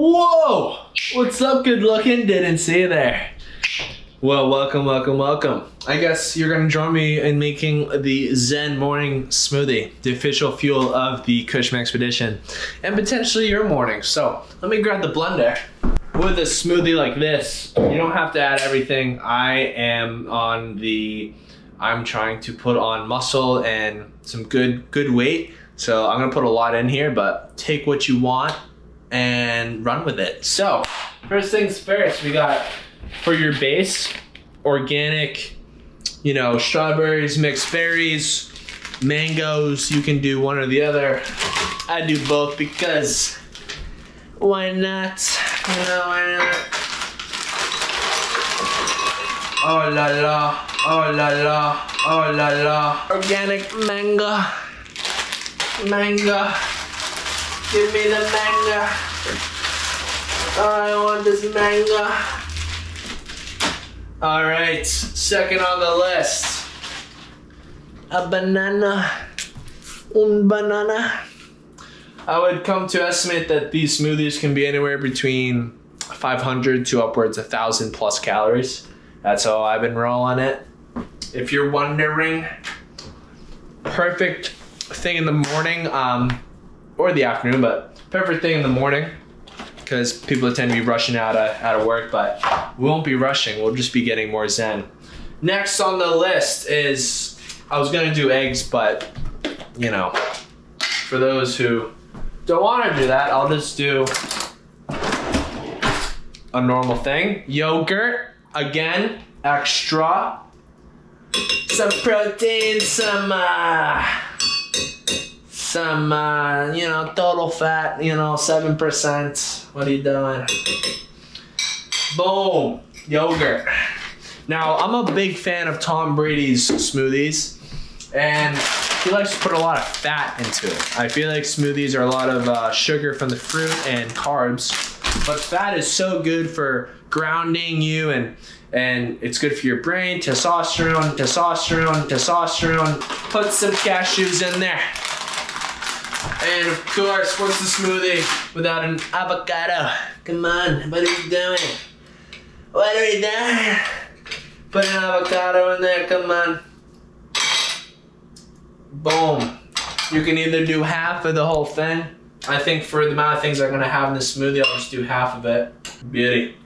Whoa! What's up, good looking? Didn't see you there. Well, welcome, welcome, welcome. I guess you're gonna join me in making the Zen morning smoothie, the official fuel of the Cushman expedition, and potentially your morning. So let me grab the blender. With a smoothie like this, you don't have to add everything. I'm trying to put on muscle and some good weight. So I'm gonna put a lot in here, but take what you want and run with it. So first things first, we got for your base, organic, strawberries, mixed berries, mangoes. You can do one or the other. I do both because why not? Why not? Oh la la, oh la la, oh la la. Organic mango. Mango. Give me the mango. I want this mango. All right, second on the list. A banana. Un banana. I would come to estimate that these smoothies can be anywhere between 500 to upwards 1,000 plus calories. That's how I've been rolling it. If you're wondering, perfect thing in the morning, or the afternoon, but perfect thing in the morning, because people tend to be rushing out of work, but we won't be rushing. We'll just be getting more zen. Next on the list is, I was gonna do eggs, but for those who don't want to do that, I'll just do a normal thing. Yogurt, again, extra. Some protein, some total fat, 7%. What are you doing? Boom, yogurt. Now, I'm a big fan of Tom Brady's smoothies, and he likes to put a lot of fat into it. I feel like smoothies are a lot of sugar from the fruit and carbs, but fat is so good for grounding you, and it's good for your brain. Testosterone, testosterone, testosterone. Put some cashews in there. And of course, what's the smoothie without an avocado? Come on, what are we doing? What are we doing? Put an avocado in there, come on. Boom. You can either do half of the whole thing. I think for the amount of things I'm gonna have in this smoothie, I'll just do half of it. Beauty.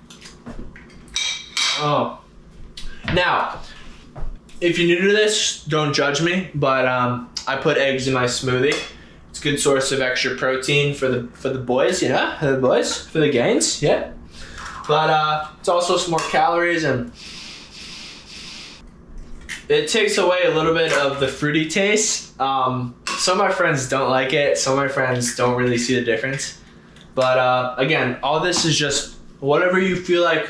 Oh. Now, if you're new to this, don't judge me, but I put eggs in my smoothie. It's a good source of extra protein for the boys, for the boys, for the gains, yeah. But it's also some more calories, and it takes away a little bit of the fruity taste. Some of my friends don't like it. Some of my friends don't really see the difference. But again, all this is just whatever you feel like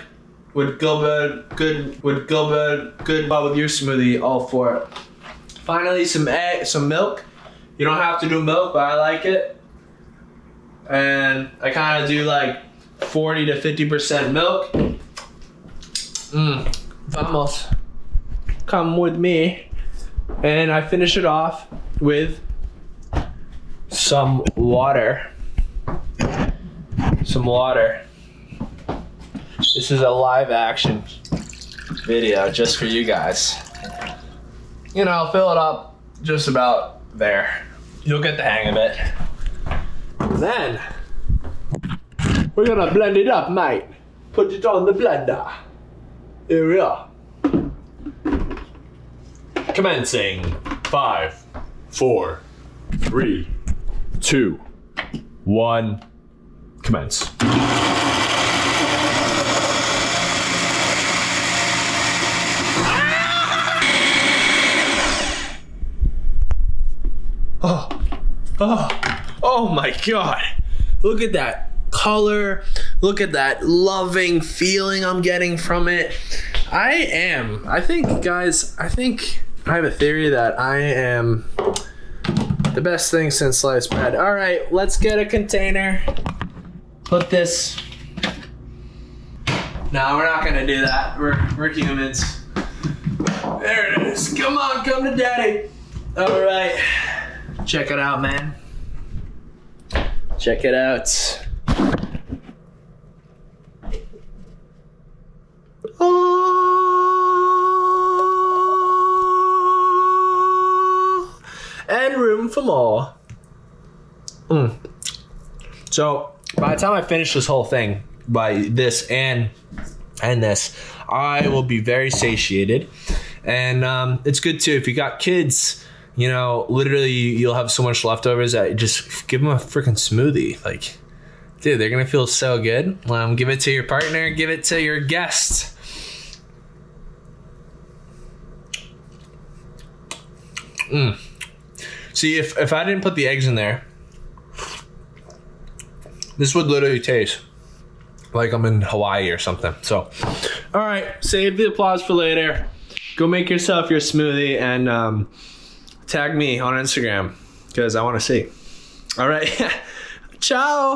would go good with your smoothie, all for it. Finally, some milk. You don't have to do milk, but I like it. And I kind of do like 40 to 50% milk. Vamos. Come with me. And I finish it off with some water. Some water. This is a live action video just for you guys. Fill it up just about there. You'll get the hang of it. Then we're gonna blend it up, mate. Put it on the blender. Here we are. Commencing. 5, 4, 3, 2, 1. Commence. Oh my God. Look at that color. Look at that loving feeling I'm getting from it. I think, guys, I have a theory that I am the best thing since sliced bread. All right, let's get a container. Put this. No, we're not gonna do that. We're humans. There it is. Come on, come to daddy. All right. Check it out, man. Check it out. for more. So by the time I finish this whole thing, by this and this, I will be very satiated. And it's good too if you got kids. You know, literally, you'll have so much leftovers that just give them a freaking smoothie. Like, dude, they're gonna feel so good. Give it to your partner. Give it to your guests. See, if I didn't put the eggs in there, this would literally taste like I'm in Hawaii or something. So, all right, save the applause for later. Go make yourself your smoothie and tag me on Instagram because I want to see. All right, ciao.